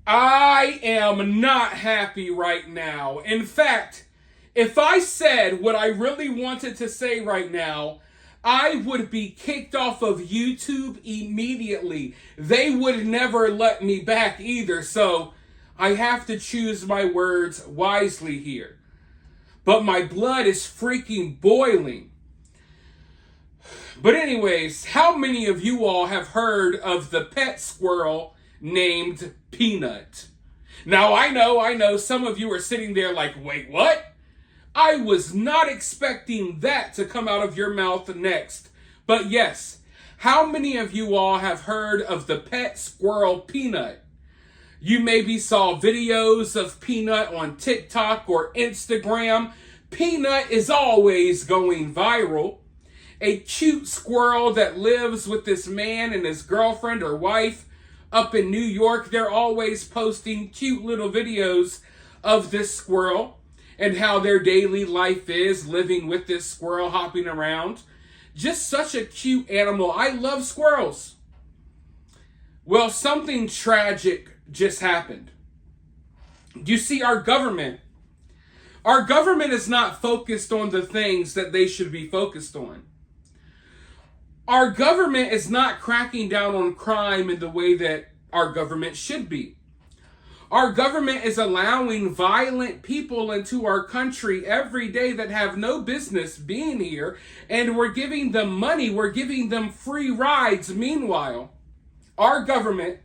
I am not happy right now. In fact, if I said what I really wanted to say right now, I would be kicked off of YouTube immediately. They would never let me back either, so I have to choose my words wisely here. But my blood is freaking boiling. But anyways, how many of you all have heard of the pet squirrel named Peanut? Now, I know some of you are sitting there like, wait, what? I was not expecting that to come out of your mouth next. But yes, how many of you all have heard of the pet squirrel Peanut? You maybe saw videos of Peanut on TikTok or Instagram. Peanut is always going viral. A cute squirrel that lives with this man and his girlfriend or wife up in New York. They're always posting cute little videos of this squirrel and how their daily life is living with this squirrel hopping around. Just such a cute animal. I love squirrels. Well, something tragic just happened. You see, our government is not focused on the things that they should be focused on. Our government is not cracking down on crime in the way that our government should be. Our government is allowing violent people into our country every day that have no business being here, and we're giving them money, we're giving them free rides. Meanwhile, our government,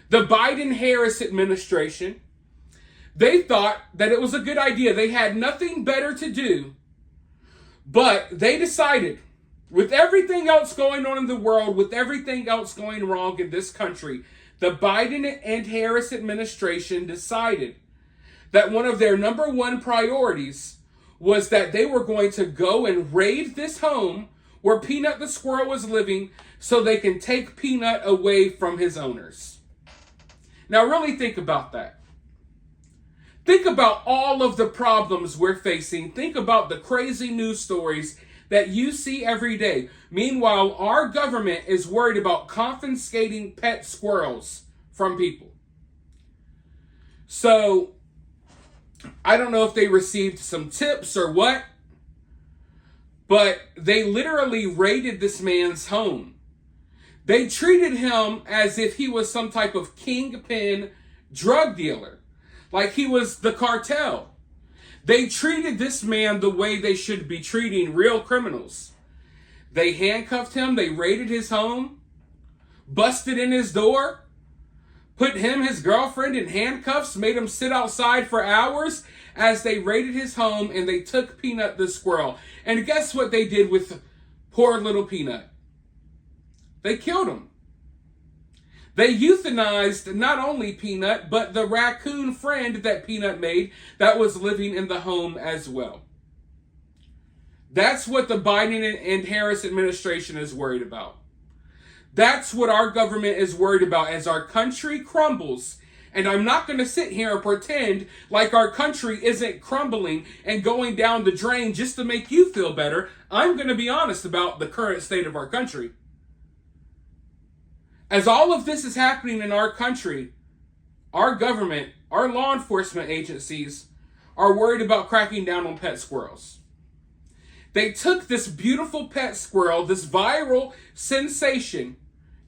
the Biden-Harris administration, they thought that it was a good idea. They had nothing better to do, but they decided, with everything else going on in the world, with everything else going wrong in this country, the Biden and Harris administration decided that one of their number one priorities was that they were going to go and raid this home where Peanut the squirrel was living so they can take Peanut away from his owners. Now really think about that. Think about all of the problems we're facing. Think about the crazy news stories that you see every day. Meanwhile, our government is worried about confiscating pet squirrels from people. So, I don't know if they received some tips or what, but they literally raided this man's home. They treated him as if he was some type of kingpin drug dealer, like he was the cartel. They treated this man the way they should be treating real criminals. They handcuffed him, they raided his home, busted in his door, put him, his girlfriend in handcuffs, made him sit outside for hours as they raided his home, and they took Peanut the squirrel. And guess what they did with poor little Peanut? They killed him. They euthanized not only Peanut, but the raccoon friend that Peanut made that was living in the home as well. That's what the Biden and Harris administration is worried about. That's what our government is worried about as our country crumbles. And I'm not going to sit here and pretend like our country isn't crumbling and going down the drain just to make you feel better. I'm going to be honest about the current state of our country. As all of this is happening in our country, our government, our law enforcement agencies are worried about cracking down on pet squirrels. They took this beautiful pet squirrel, this viral sensation,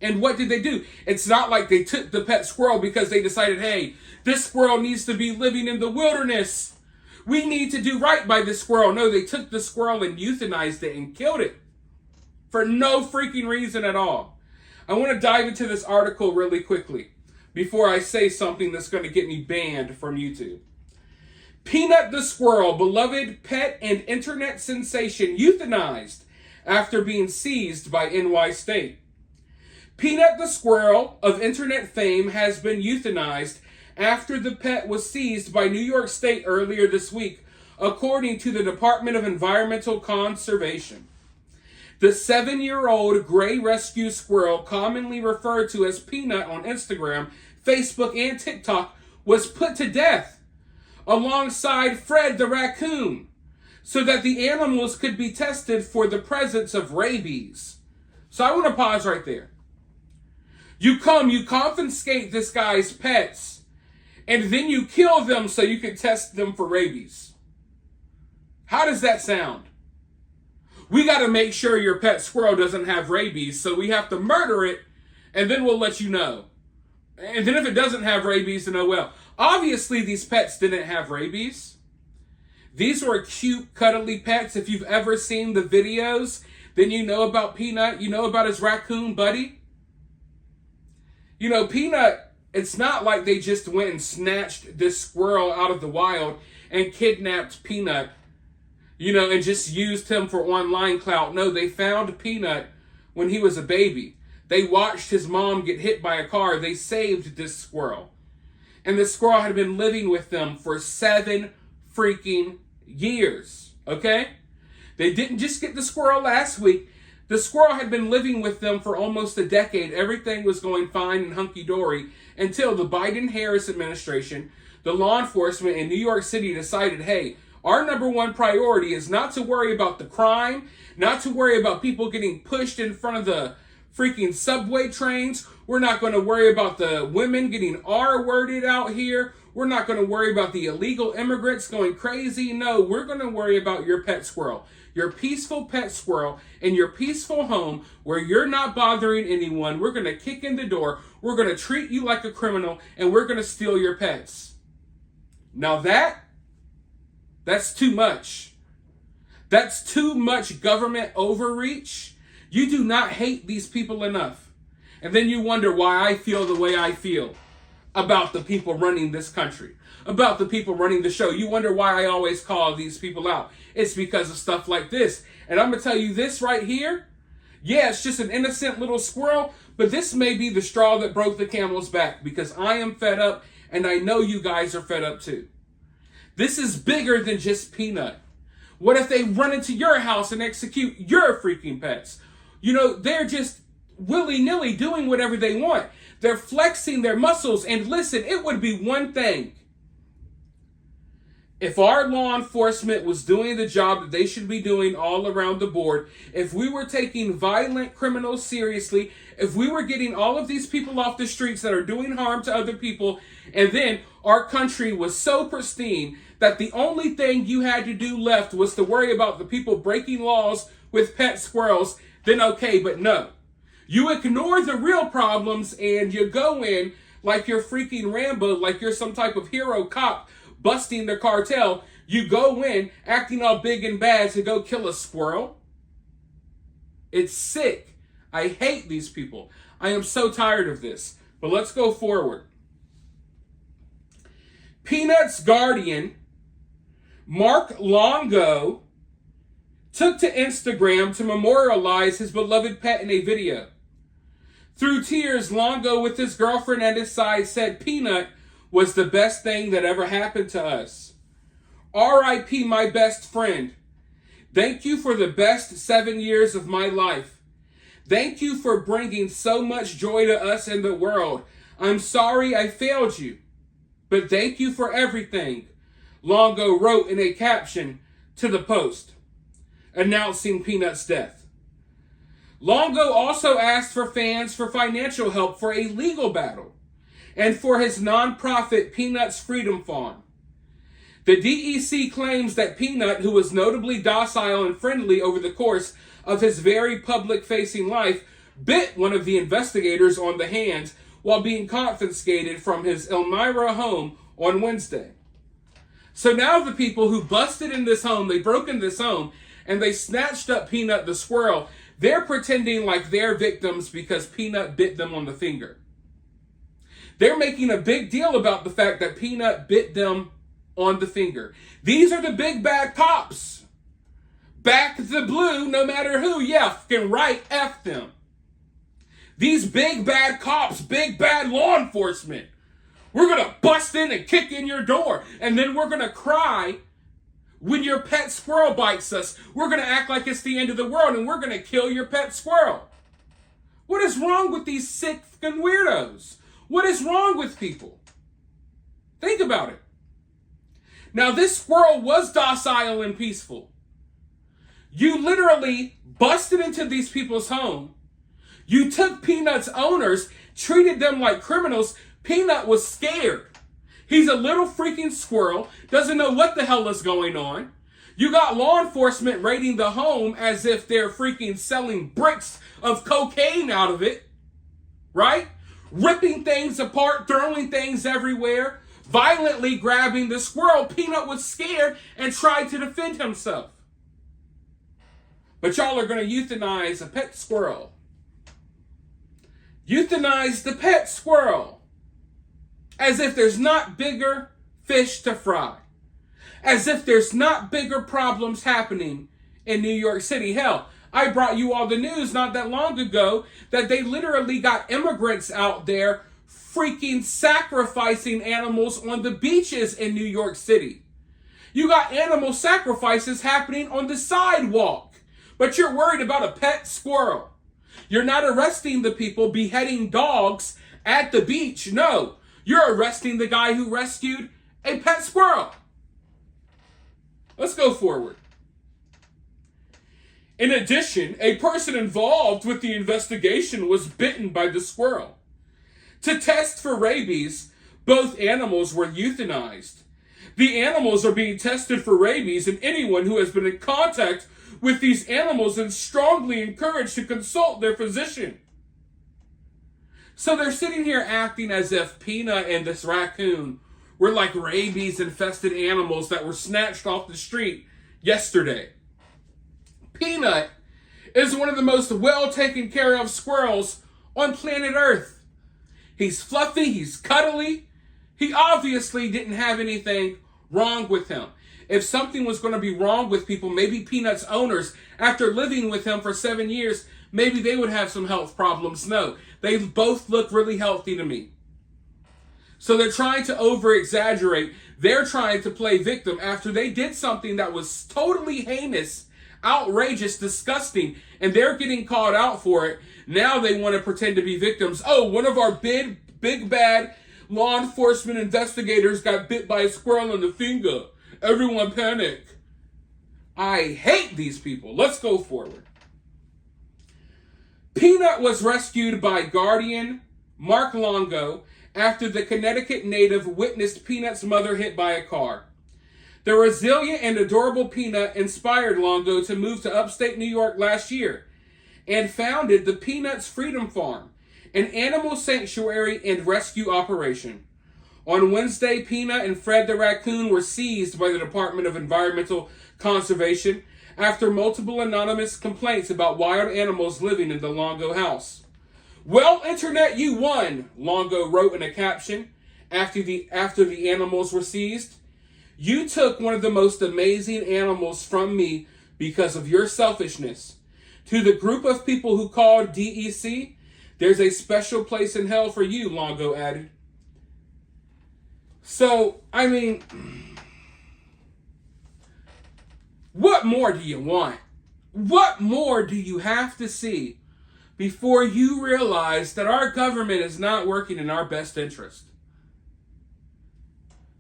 and what did they do? It's not like they took the pet squirrel because they decided, hey, this squirrel needs to be living in the wilderness. We need to do right by this squirrel. No, they took the squirrel and euthanized it and killed it for no freaking reason at all. I want to dive into this article really quickly before I say something that's going to get me banned from YouTube. Peanut the squirrel, beloved pet and internet sensation, euthanized after being seized by NY State. Peanut the squirrel of internet fame has been euthanized after the pet was seized by New York State earlier this week, according to the Department of Environmental Conservation. The 7-year-old gray rescue squirrel, commonly referred to as Peanut on Instagram, Facebook, and TikTok, was put to death alongside Fred the raccoon so that the animals could be tested for the presence of rabies. So I want to pause right there. You confiscate this guy's pets and then you kill them so you can test them for rabies. How does that sound? We got to make sure your pet squirrel doesn't have rabies, so we have to murder it, and then we'll let you know. And then if it doesn't have rabies, then oh well. Obviously, these pets didn't have rabies. These were cute, cuddly pets. If you've ever seen the videos, then you know about Peanut. You know about his raccoon buddy. You know, Peanut, it's not like they just went and snatched this squirrel out of the wild and kidnapped Peanut, you know, and just used him for online clout. No, they found Peanut when he was a baby. They watched his mom get hit by a car. They saved this squirrel. And the squirrel had been living with them for 7 freaking years, okay? They didn't just get the squirrel last week. The squirrel had been living with them for almost a decade. Everything was going fine and hunky-dory until the Biden-Harris administration, the law enforcement in New York City decided, hey, our number one priority is not to worry about the crime, not to worry about people getting pushed in front of the freaking subway trains. We're not going to worry about the women getting R-worded out here. We're not going to worry about the illegal immigrants going crazy. No, we're going to worry about your pet squirrel. Your peaceful pet squirrel in your peaceful home where you're not bothering anyone. We're going to kick in the door. We're going to treat you like a criminal, and we're going to steal your pets. Now that's too much. That's too much government overreach. You do not hate these people enough. And then you wonder why I feel the way I feel about the people running this country, about the people running the show. You wonder why I always call these people out. It's because of stuff like this. And I'm going to tell you this right here. Yeah, it's just an innocent little squirrel, but this may be the straw that broke the camel's back, because I am fed up, and I know you guys are fed up too. This is bigger than just Peanut. What if they run into your house and execute your freaking pets? You know, they're just willy-nilly doing whatever they want. They're flexing their muscles. And listen, it would be one thing if our law enforcement was doing the job that they should be doing all around the board, if we were taking violent criminals seriously, if we were getting all of these people off the streets that are doing harm to other people, and then our country was so pristine that the only thing you had to do left was to worry about the people breaking laws with pet squirrels, then okay, but no. You ignore the real problems and you go in like you're freaking Rambo, like you're some type of hero cop busting the cartel. You go in acting all big and bad to go kill a squirrel. It's sick. I hate these people. I am so tired of this. But let's go forward. Peanut's guardian, Mark Longo, took to Instagram to memorialize his beloved pet in a video. Through tears, Longo, with his girlfriend at his side, said Peanut was the best thing that ever happened to us. R.I.P. my best friend. Thank you for the best 7 years of my life. Thank you for bringing so much joy to us and the world. I'm sorry I failed you, but thank you for everything, Longo wrote in a caption to the post announcing Peanut's death. Longo also asked for fans for financial help for a legal battle and for his nonprofit Peanut's Freedom Farm. The DEC claims that Peanut, who was notably docile and friendly over the course of his very public-facing life, bit one of the investigators on the hand while being confiscated from his Elmira home on Wednesday. So now the people who busted in this home, they broke in this home, and they snatched up Peanut the squirrel, they're pretending like they're victims because Peanut bit them on the finger. They're making a big deal about the fact that Peanut bit them on the finger. These are the big bad cops. Back the blue, no matter who. Yeah, fucking right, F them. These big bad cops, big bad law enforcement. We're going to bust in and kick in your door. And then we're going to cry when your pet squirrel bites us. We're going to act like it's the end of the world and we're going to kill your pet squirrel. What is wrong with these sick fucking weirdos? What is wrong with people? Think about it. Now, this squirrel was docile and peaceful. You literally busted into these people's home. You took Peanut's owners, treated them like criminals. Peanut was scared. He's a little freaking squirrel, doesn't know what the hell is going on. You got law enforcement raiding the home as if they're freaking selling bricks of cocaine out of it, right? Ripping things apart, throwing things everywhere, violently grabbing the squirrel. Peanut was scared and tried to defend himself. But y'all are going to euthanize a pet squirrel. Euthanize the pet squirrel. As if there's not bigger fish to fry. As if there's not bigger problems happening in New York City. Hell, I brought you all the news not that long ago that they literally got immigrants out there freaking sacrificing animals on the beaches in New York City. You got animal sacrifices happening on the sidewalk, but you're worried about a pet squirrel. You're not arresting the people beheading dogs at the beach. No, you're arresting the guy who rescued a pet squirrel. Let's go forward. In addition, a person involved with the investigation was bitten by the squirrel. To test for rabies, both animals were euthanized. The animals are being tested for rabies, and anyone who has been in contact with these animals is strongly encouraged to consult their physician. So they're sitting here acting as if Peanut and this raccoon were like rabies-infested animals that were snatched off the street yesterday. Peanut is one of the most well-taken care of squirrels on planet Earth. He's fluffy, he's cuddly. He obviously didn't have anything wrong with him. If something was going to be wrong with people, maybe Peanut's owners, after living with him for 7 years, maybe they would have some health problems. No, they both look really healthy to me. So they're trying to over-exaggerate. They're trying to play victim after they did something that was totally heinous, outrageous, disgusting, and they're getting called out for it. Now they want to pretend to be victims. Oh, one of our big bad law enforcement investigators got bit by a squirrel in the finger. Everyone panic. I hate these people. Let's go forward. Peanut was rescued by guardian Mark Longo after the Connecticut native witnessed Peanut's mother hit by a car. The resilient and adorable Peanut inspired Longo to move to upstate New York last year and founded the Peanuts Freedom Farm, an animal sanctuary and rescue operation. On Wednesday, Peanut and Fred the raccoon were seized by the Department of Environmental Conservation after multiple anonymous complaints about wild animals living in the Longo house. Well, Internet, you won, Longo wrote in a caption after the animals were seized. You took one of the most amazing animals from me because of your selfishness. To the group of people who called DEC, there's a special place in hell for you, Longo added. So, I mean, what more do you want? What more do you have to see before you realize that our government is not working in our best interest?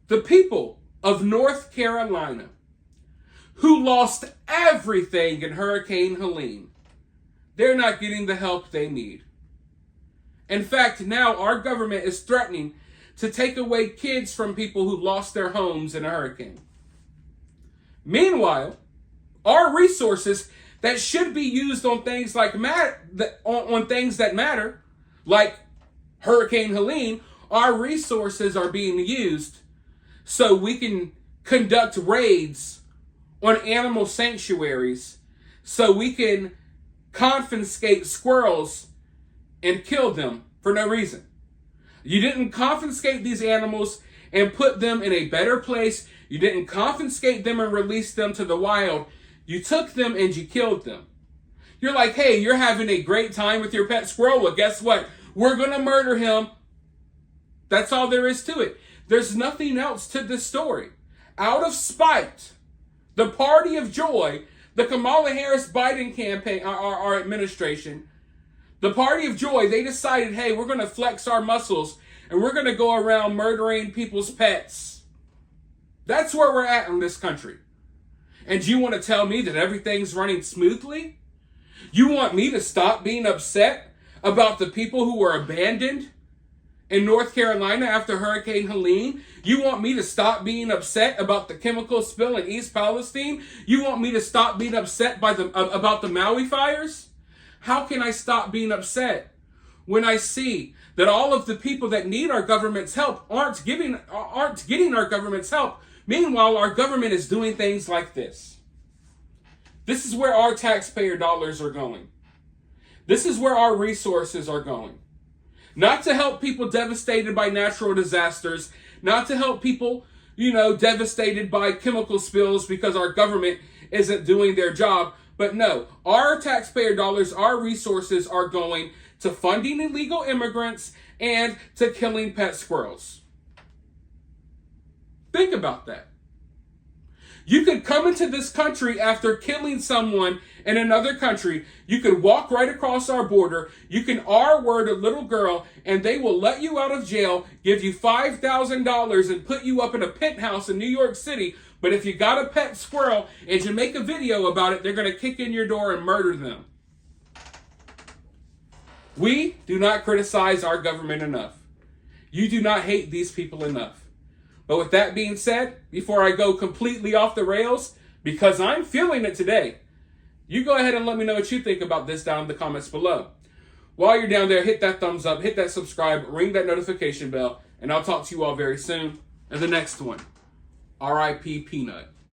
The people of North Carolina who lost everything in Hurricane Helene, they're not getting the help they need. In fact, now our government is threatening to take away kids from people who lost their homes in a hurricane. Meanwhile, our resources that should be used on things like on things that matter, like Hurricane Helene, our resources are being used so we can conduct raids on animal sanctuaries, so we can confiscate squirrels and kill them for no reason. You didn't confiscate these animals and put them in a better place. You didn't confiscate them and release them to the wild. You took them and you killed them. You're like, hey, you're having a great time with your pet squirrel. Well, guess what? We're going to murder him. That's all there is to it. There's nothing else to this story. Out of spite, the party of joy, the Kamala Harris-Biden campaign, our administration, the party of joy, they decided, hey, we're going to flex our muscles and we're going to go around murdering people's pets. That's where we're at in this country. And you want to tell me that everything's running smoothly? You want me to stop being upset about the people who were abandoned in North Carolina after Hurricane Helene? You want me to stop being upset about the chemical spill in East Palestine? You want me to stop being upset about the Maui fires? How can I stop being upset when I see that all of the people that need our government's help aren't getting our government's help? Meanwhile, our government is doing things like this. This is where our taxpayer dollars are going. This is where our resources are going. Not to help people devastated by natural disasters, not to help people, devastated by chemical spills because our government isn't doing their job. But no, our taxpayer dollars, our resources are going to funding illegal immigrants and to killing pet squirrels. Think about that. You could come into this country after killing someone in another country. You could walk right across our border. You can R-word a little girl and they will let you out of jail, give you $5,000 and put you up in a penthouse in New York City. But if you got a pet squirrel and you make a video about it, they're going to kick in your door and murder them. We do not criticize our government enough. You do not hate these people enough. But with that being said, before I go completely off the rails, because I'm feeling it today, you go ahead and let me know what you think about this down in the comments below. While you're down there, hit that thumbs up, hit that subscribe, ring that notification bell, and I'll talk to you all very soon in the next one. R.I.P. Peanut.